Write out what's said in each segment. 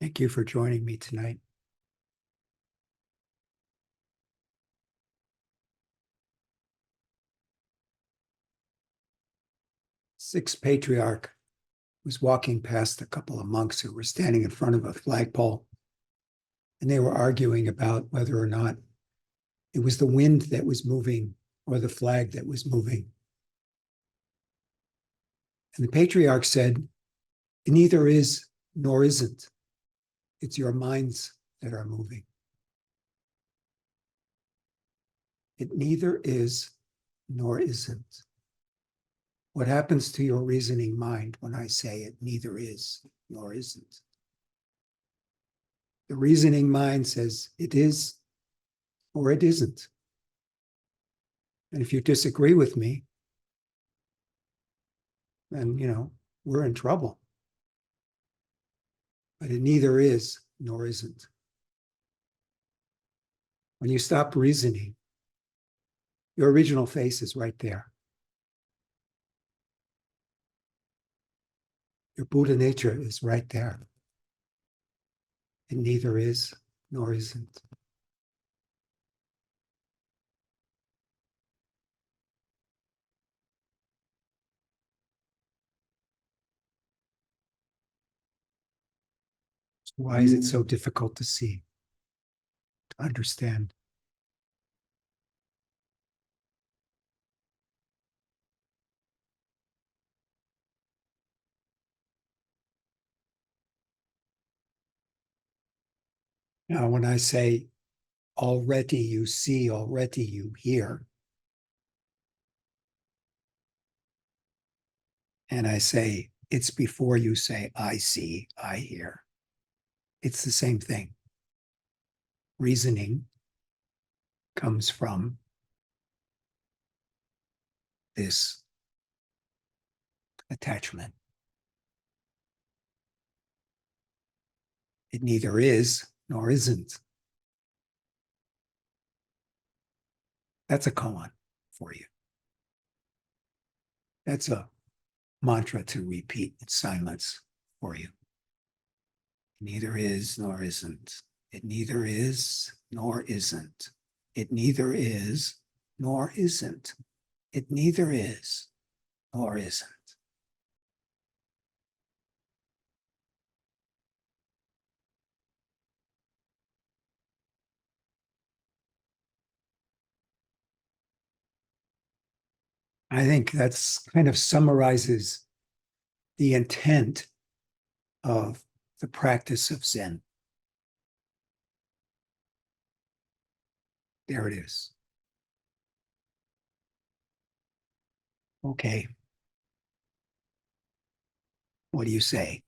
Thank you for joining me tonight. Sixth patriarch was walking past a couple of monks who were standing in front of a flagpole, and they were arguing about whether or not it was the wind that was moving or the flag that was moving. And the patriarch said, "It neither is nor isn't. It's your minds that are moving. It neither is nor isn't." What happens to your reasoning mind when I say it neither is nor isn't? The reasoning mind says it is or it isn't. And if you disagree with me, then, we're in trouble. But it neither is nor isn't. When you stop reasoning, your original face is right there. Your Buddha nature is right there. It neither is nor isn't. Why is it so difficult to see, to understand? Now, when I say already you see, already you hear, and I say it's before you say I see, I hear, it's the same thing. Reasoning comes from this attachment. It neither is nor isn't. That's a koan for you. That's a mantra to repeat in silence for you. It neither is nor isn't. It neither is nor isn't. It neither is nor isn't. It neither is nor isn't. I think that's kind of summarizes the intent of the practice of Zen. There it is. Okay. What do you say?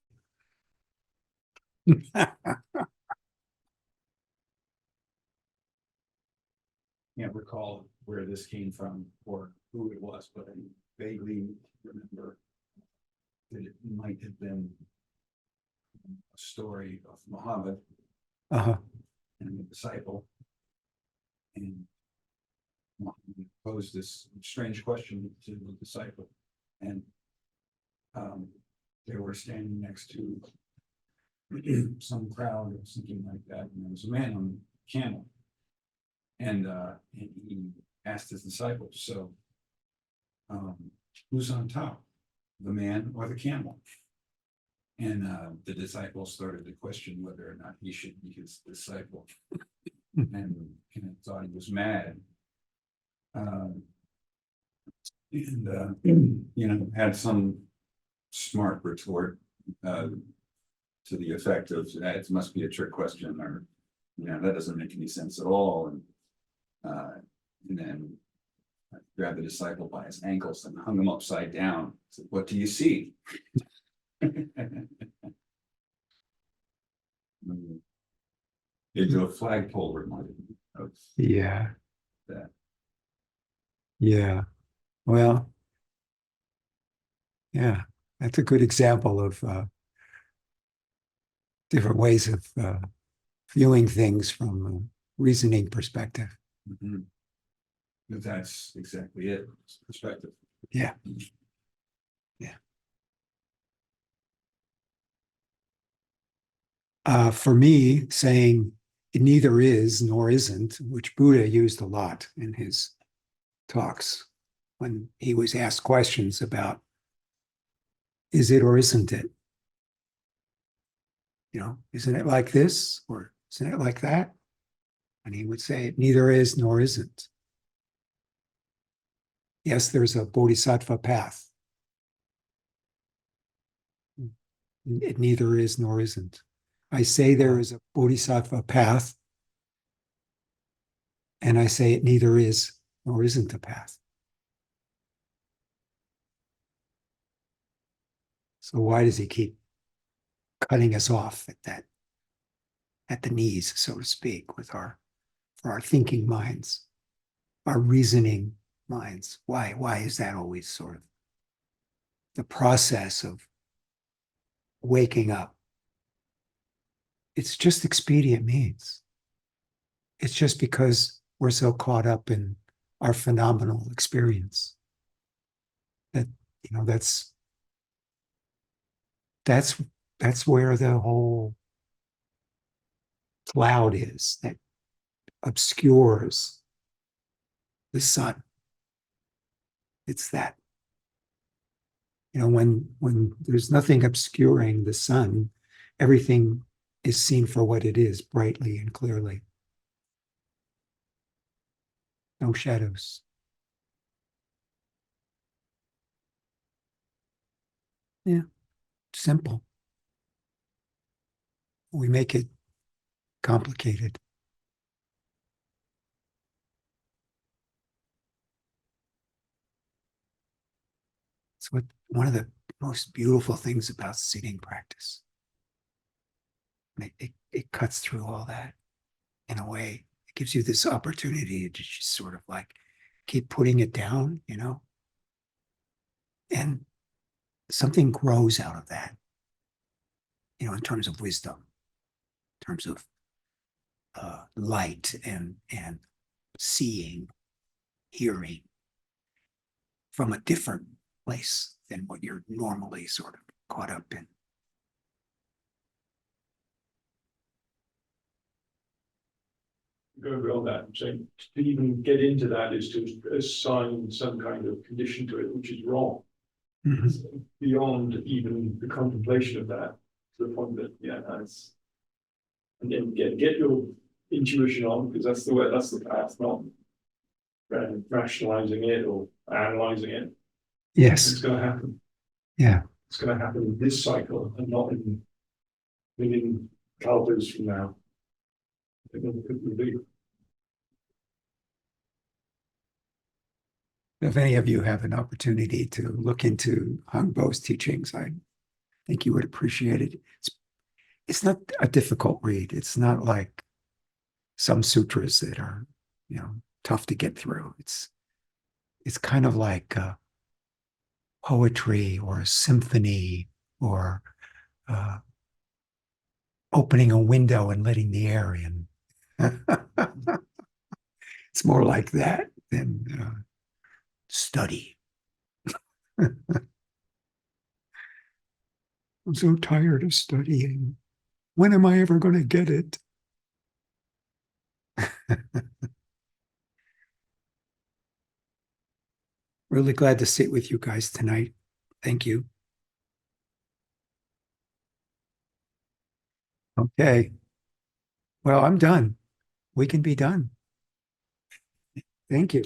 Can't recall where this came from or who it was, but I vaguely remember that it might have been a story of Muhammad Uh-huh. and the disciple. And Muhammad posed this strange question to the disciple, and they were standing next to some crowd or something like that, and there was a man on a camel. And he asked his disciples, so who's on top, the man or the camel? And the disciples started to question whether or not he should be his disciple, and thought he was mad. Had some smart retort to the effect of, it must be a trick question, or, that doesn't make any sense at all. And then grabbed the disciple by his ankles and hung him upside down. Said, "What do you see?" Into a flagpole reminded me of Yeah. that. Yeah. Well, yeah, that's a good example of different ways of viewing things from a reasoning perspective. Mhm. But that's exactly it. It's perspective. Yeah. Yeah. For me, saying it neither is nor isn't, which Buddha used a lot in his talks when he was asked questions about is it or isn't it? You know, isn't it like this or isn't it like that? And he would say it neither is nor isn't. Yes, there's a bodhisattva path. It neither is nor isn't. I say there is a bodhisattva path, and I say it neither is nor isn't a path. So why does he keep cutting us off at that, at the knees, so to speak, with our, for our thinking minds, our reasoning minds? Why is that always sort of the process of waking up? It's just expedient means. It's just because we're so caught up in our phenomenal experience that, you know, that's where the whole cloud is that obscures the sun. It's that, you know, when there's nothing obscuring the sun, everything is seen for what it is, brightly and clearly. No shadows. Yeah, simple. We make it complicated. It's what one of the most beautiful things about sitting practice. It cuts through all that in a way. It gives you this opportunity to just sort of like keep putting it down, you know, and something grows out of that, you know, in terms of wisdom, in terms of light and seeing, hearing from a different place than what you're normally sort of caught up in. Go beyond that, saying to even get into that is to assign some kind of condition to it, which is wrong. Mhm. So beyond even the contemplation of that, to the point that, yeah, that's, and then get your intuition on, because that's the way, that's the path, not rationalizing it or analyzing it. Yes. It's going to happen. Yeah. It's going to happen in this cycle and not in million kalpas from now. I think it could be. If any of you have an opportunity to look into Hung Bo's teachings, I think you would appreciate it. It's not a difficult read. It's not like some sutras that are, you know, tough to get through. It's kind of like poetry or a symphony or opening a window and letting the air in. It's more like that than study. I'm so tired of studying. When am I ever going to get it? Really glad to sit with you guys tonight. Thank you. Okay. Well, I'm done. We can be done. Thank you.